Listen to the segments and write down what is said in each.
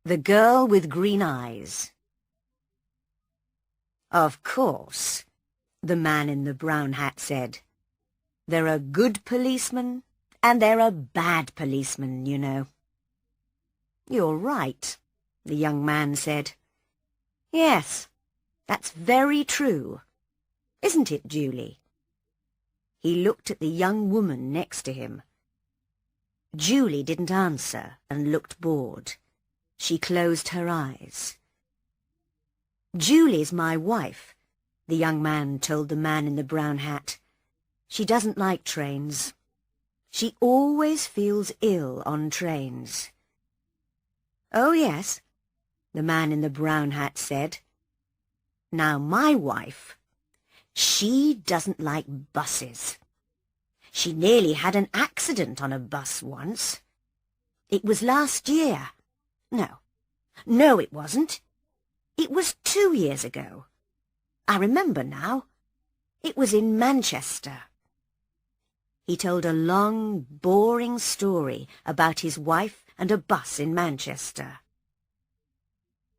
The Girl with Green Eyes. Of course, the man in the brown hat said. There are good policemen and there are bad policemen, you know. You're right, the young man said. Yes, that's very true. Isn't it, Julie? He looked at the young woman next to him. Julie didn't answer and looked bored. She closed her eyes. Julie's my wife, the young man told the man in the brown hat. She doesn't like trains. She always feels ill on trains. Oh, yes, the man in the brown hat said. Now, my wife, she doesn't like buses. She nearly had an accident on a bus once. It was last year. No, it wasn't. It was 2 years ago. I remember now. It was in Manchester. He told a long, boring story about his wife and a bus in Manchester.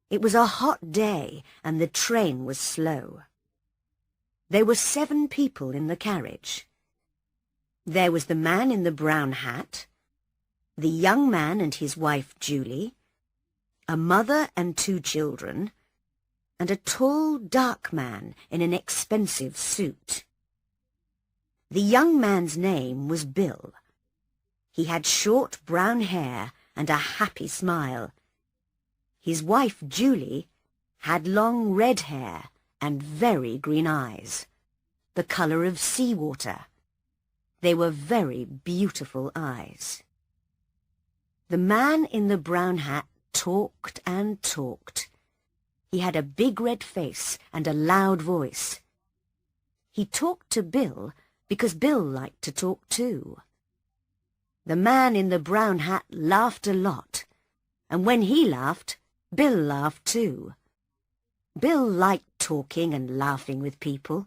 It was a hot day and the train was slow. There were 7 people in the carriage. There was the man in the brown hat, the young man and his wife Julie, a mother and 2 children, and a tall, dark man in an expensive suit. The young man's name was Bill. He had short brown hair and a happy smile. His wife Julie had long red hair and very green eyes, the colour of seawater. They were very beautiful eyes. The man in the brown hat talked and talked. He had a big red face and a loud voice. He talked to Bill because Bill liked to talk too. The man in the brown hat laughed a lot, and when he laughed, Bill laughed too. Bill liked talking and laughing with people.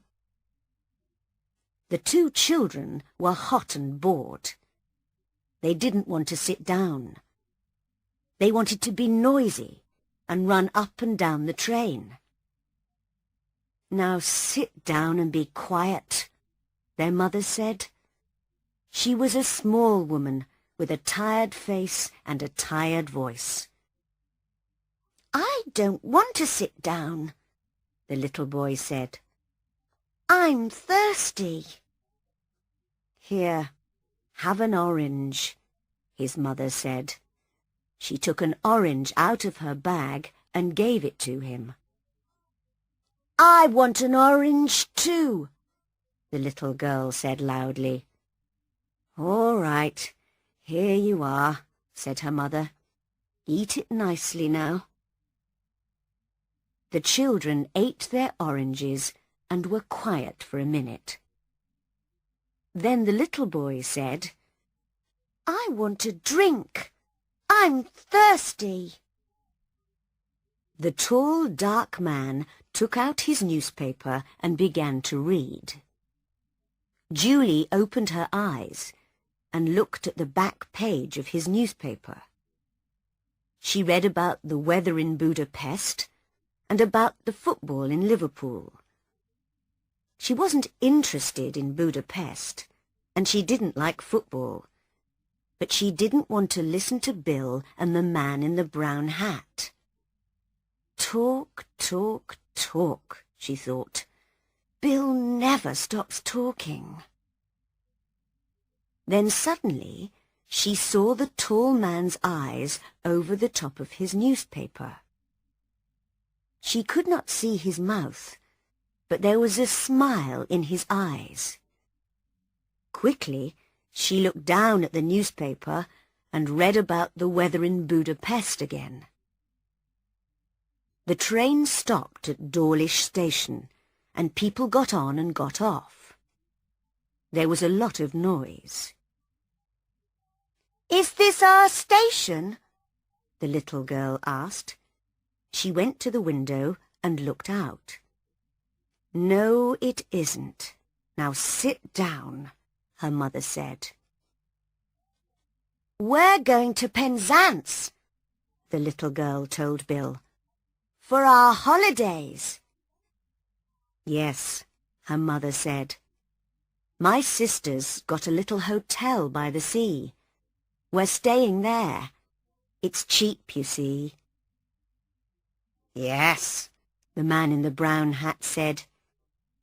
The 2 children were hot and bored. They didn't want to sit down. They wanted to be noisy and run up and down the train. Now sit down and be quiet, their mother said. She was a small woman with a tired face and a tired voice. I don't want to sit down, the little boy said. I'm thirsty. Here, have an orange, his mother said. She took an orange out of her bag and gave it to him. I want an orange too, the little girl said loudly. All right, here you are, said her mother. Eat it nicely now. The children ate their oranges and were quiet for a minute. Then the little boy said, I want a drink. I'm thirsty. The tall, dark man took out his newspaper and began to read. Julie opened her eyes and looked at the back page of his newspaper. She read about the weather in Budapest and about the football in Liverpool. She wasn't interested in Budapest, and she didn't like football, but she didn't want to listen to Bill and the man in the brown hat. Talk, talk, talk, she thought. Bill never stops talking. Then suddenly she saw the tall man's eyes over the top of his newspaper. She could not see his mouth, but there was a smile in his eyes. Quickly, she looked down at the newspaper and read about the weather in Budapest again. The train stopped at Dawlish station, and people got on and got off. There was a lot of noise. Is this our station? The little girl asked. She went to the window and looked out. No, it isn't. Now sit down, her mother said. We're going to Penzance, the little girl told Bill. "For our holidays." "Yes," her mother said. "My sister's got a little hotel by the sea. We're staying there. It's cheap, you see." "Yes," the man in the brown hat said.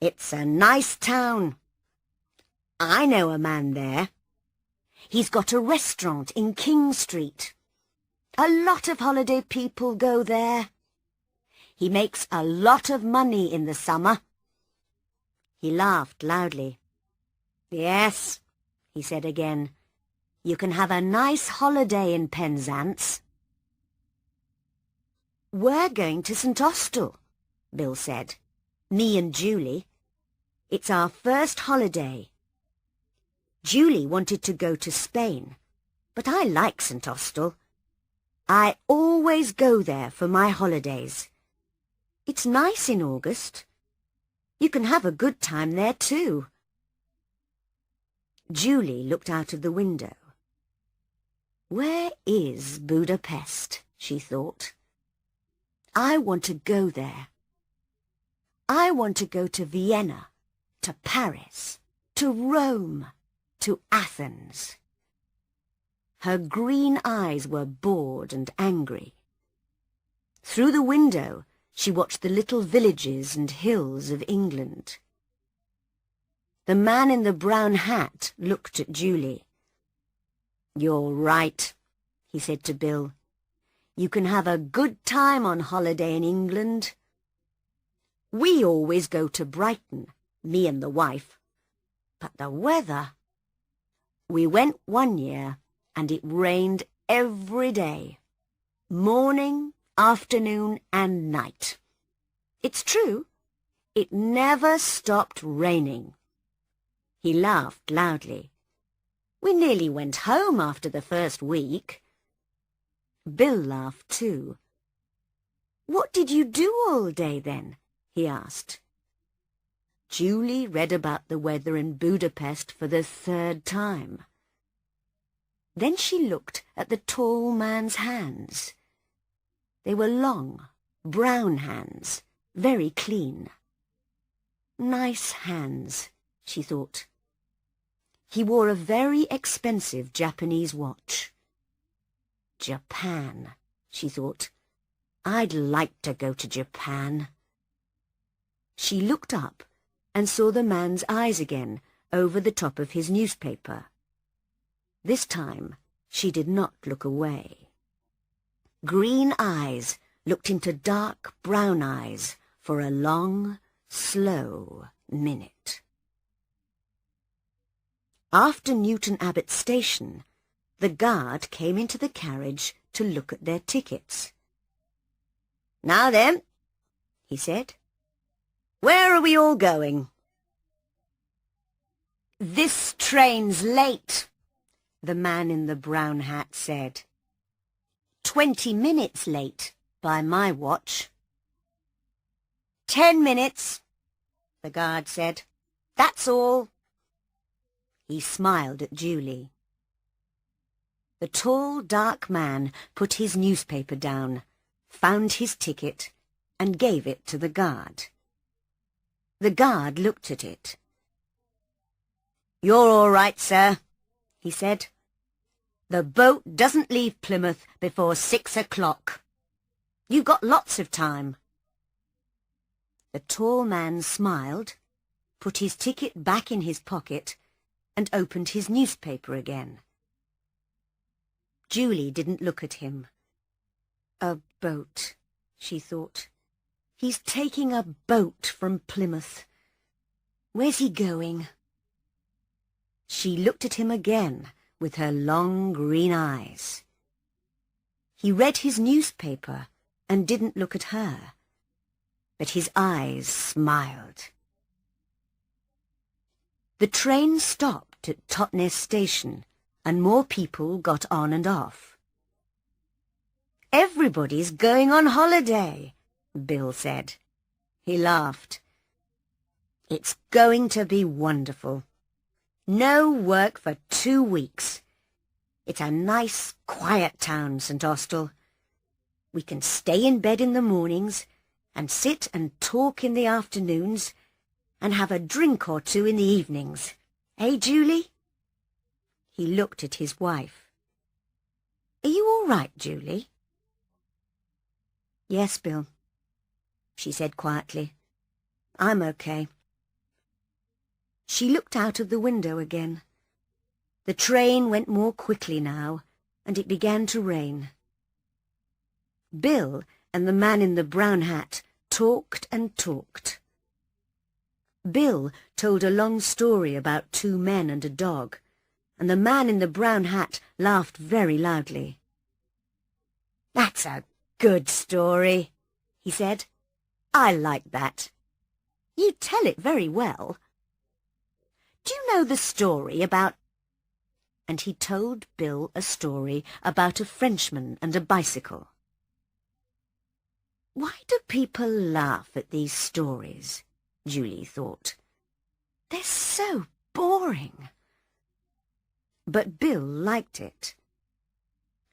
"It's a nice town. I know a man there. He's got a restaurant in King Street. A lot of holiday people go there. He makes a lot of money in the summer." He laughed loudly. "Yes," he said again. "You can have a nice holiday in Penzance." "We're going to St. Austell," Bill said. "Me and Julie. It's our first holiday. Julie wanted to go to Spain, but I like St. Austell. I always go there for my holidays. It's nice in August. You can have a good time there too." Julie looked out of the window. "Where is Budapest?" she thought. "I want to go there. I want to go to Vienna, to Paris, to Rome, to Athens." Her green eyes were bored and angry. Through the window, she watched the little villages and hills of England. The man in the brown hat looked at Julie. "You're right," he said to Bill. "You can have a good time on holiday in England. We always go to Brighton, me and the wife. But the weather... We went one year, and it rained every day. Morning, afternoon, and night. It's true, it never stopped raining." He laughed loudly. "We nearly went home after the first week." Bill laughed too. "What did you do all day then?" he asked. Julie read about the weather in Budapest for the third time. Then she looked at the tall man's hands. They were long, brown hands, very clean. Nice hands, she thought. He wore a very expensive Japanese watch. Japan, she thought. I'd like to go to Japan. She looked up and saw the man's eyes again over the top of his newspaper. This time she did not look away. Green eyes looked into dark brown eyes for a long, slow minute. After Newton Abbot station, the guard came into the carriage to look at their tickets. "Now then," he said, "where are we all going?" "This train's late," the man in the brown hat said. 20 minutes late by my watch." 10 minutes, the guard said. "That's all." He smiled at Julie. The tall, dark man put his newspaper down, found his ticket, and gave it to the guard. The guard looked at it. "You're all right, sir," he said. "The boat doesn't leave Plymouth before 6 o'clock. You've got lots of time." The tall man smiled, put his ticket back in his pocket, and opened his newspaper again. Julie didn't look at him. A boat, she thought. He's taking a boat from Plymouth. Where's he going? She looked at him again with her long green eyes. He read his newspaper and didn't look at her, but his eyes smiled. The train stopped at Totnes station, and more people got on and off. "Everybody's going on holiday," Bill said. He laughed. "It's going to be wonderful. No work for 2 weeks. It's a nice, quiet town, St. Austell. We can stay in bed in the mornings and sit and talk in the afternoons and have a drink or two in the evenings. Eh, Julie?" He looked at his wife. "Are you all right, Julie?" "Yes, Bill," she said quietly. "I'm okay." She looked out of the window again. The train went more quickly now, and it began to rain. Bill and the man in the brown hat talked and talked. Bill told a long story about 2 men and a dog, and the man in the brown hat laughed very loudly. "That's a good story," he said. "I like that. You tell it very well. Do you know the story about—" And he told Bill a story about a Frenchman and a bicycle. "Why do people laugh at these stories?" Julie thought. "They're so boring." But Bill liked it.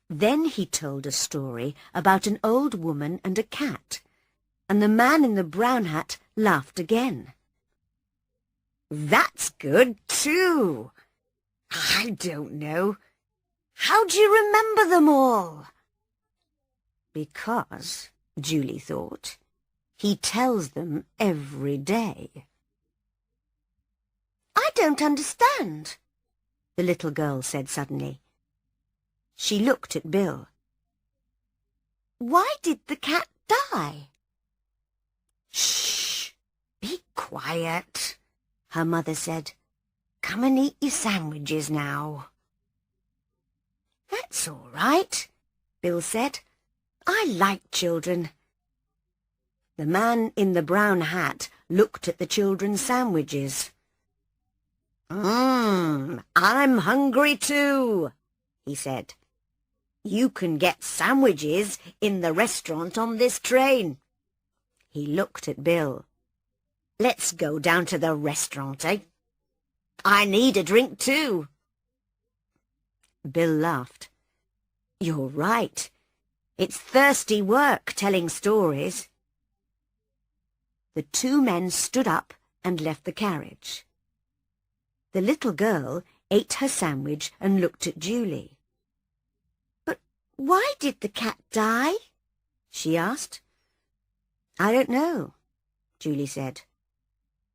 Then he told a story about an old woman and a cat, and the man in the brown hat laughed again. "That's good too. I don't know. How do you remember them all?" "Because," Julie thought, "he tells them every day." "I don't understand," the little girl said suddenly. She looked at Bill. "Why did the cat die?" "Shh! Be quiet," her mother said. "Come and eat your sandwiches now." "That's all right," Bill said. "I like children." The man in the brown hat looked at the children's sandwiches. I'm hungry too," he said. "You can get sandwiches in the restaurant on this train." He looked at Bill. "Let's go down to the restaurant, eh? I need a drink too." Bill laughed. "You're right. It's thirsty work telling stories." The 2 men stood up and left the carriage. The little girl ate her sandwich and looked at Julie. "But why did the cat die?" she asked. "I don't know," Julie said.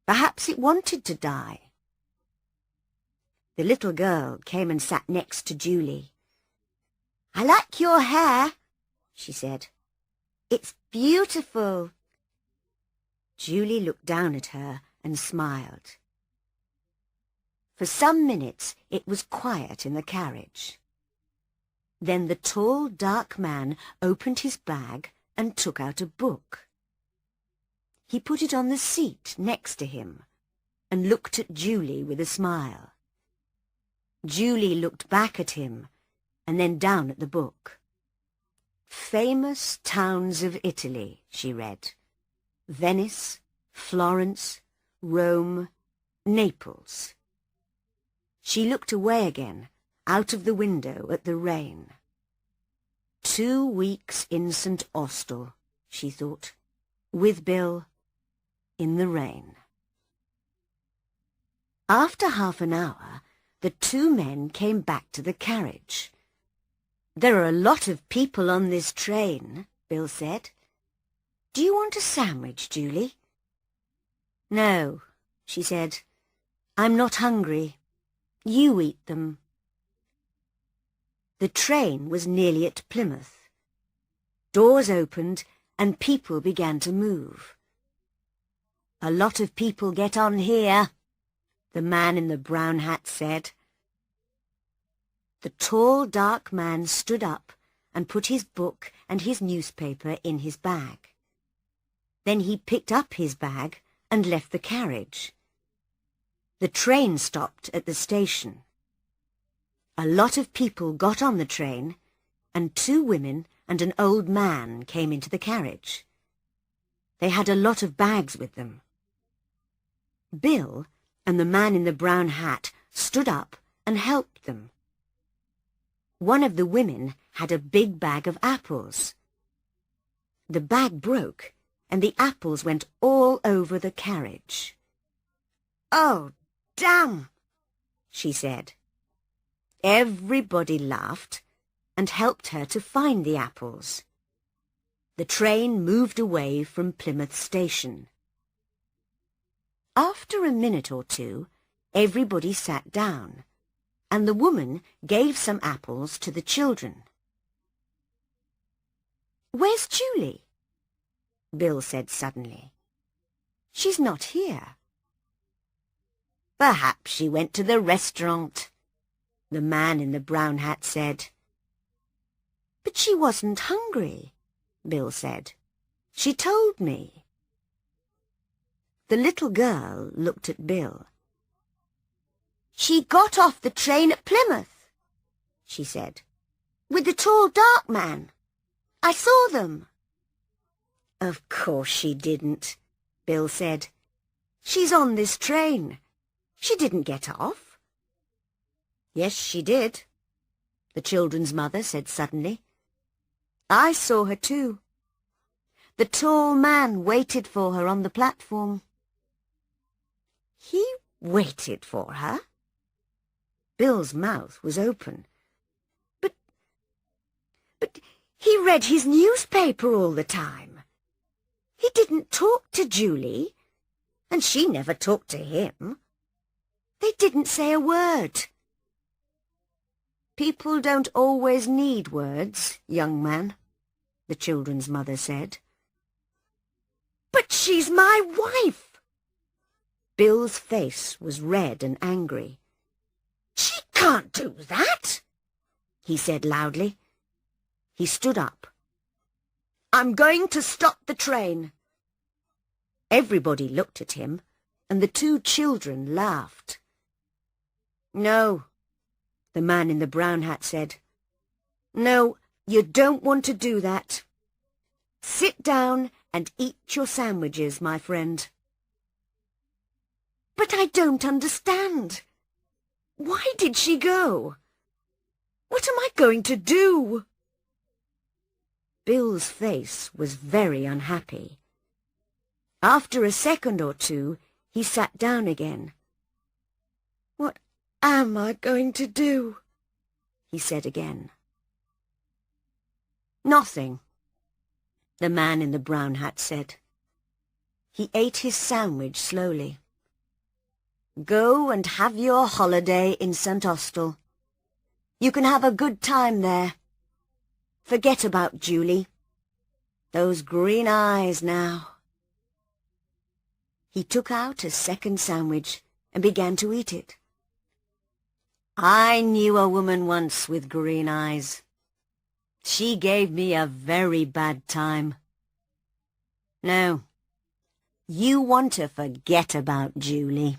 "Perhaps it wanted to die." The little girl came and sat next to Julie. "I like your hair," she said. "It's beautiful." Julie looked down at her and smiled. For some minutes it was quiet in the carriage. Then the tall, dark man opened his bag and took out a book. He put it on the seat next to him and looked at Julie with a smile. Julie looked back at him and then down at the book. "Famous towns of Italy," she read. "Venice, Florence, Rome, Naples." She looked away again, out of the window at the rain. 2 weeks in St. Austell, she thought, with Bill, in the rain. After half an hour, the 2 men came back to the carriage. "There are a lot of people on this train," Bill said. "Do you want a sandwich, Julie?" "No," she said. "I'm not hungry. You eat them." The train was nearly at Plymouth. Doors opened and people began to move. "A lot of people get on here," the man in the brown hat said. The tall, dark man stood up and put his book and his newspaper in his bag. Then he picked up his bag and left the carriage. The train stopped at the station. A lot of people got on the train, and 2 women and an old man came into the carriage. They had a lot of bags with them. Bill and the man in the brown hat stood up and helped them. One of the women had a big bag of apples. The bag broke, and the apples went all over the carriage. "Oh, damn!" she said. Everybody laughed and helped her to find the apples. The train moved away from Plymouth Station. After a minute or two, everybody sat down, and the woman gave some apples to the children. "Where's Julie?" Bill said suddenly. "She's not here." "Perhaps she went to the restaurant," the man in the brown hat said. "But she wasn't hungry," Bill said. "She told me." The little girl looked at Bill. "She got off the train at Plymouth," she said, "with the tall dark man. I saw them." "Of course she didn't," Bill said. "She's on this train. She didn't get off." "Yes, she did," the children's mother said suddenly. "I saw her too. The tall man waited for her on the platform." "He waited for her?" Bill's mouth was open. But he read his newspaper all the time. He didn't talk to Julie, and she never talked to him. They didn't say a word." "People don't always need words, young man," the children's mother said. "But she's my wife!" Bill's face was red and angry. "She can't do that!" he said loudly. He stood up. "I'm going to stop the train." Everybody looked at him, and the two children laughed. "No," the man in the brown hat said. "No, you don't want to do that. Sit down and eat your sandwiches, my friend." "But I don't understand. Why did she go? What am I going to do?" Bill's face was very unhappy. After a second or two, he sat down again. "What am I going to do?" he said again. "Nothing," the man in the brown hat said. He ate his sandwich slowly. "Go and have your holiday in St. Austell. You can have a good time there. Forget about Julie. Those green eyes now." He took out a second sandwich and began to eat it. "I knew a woman once with green eyes. She gave me a very bad time. No, you want to forget about Julie."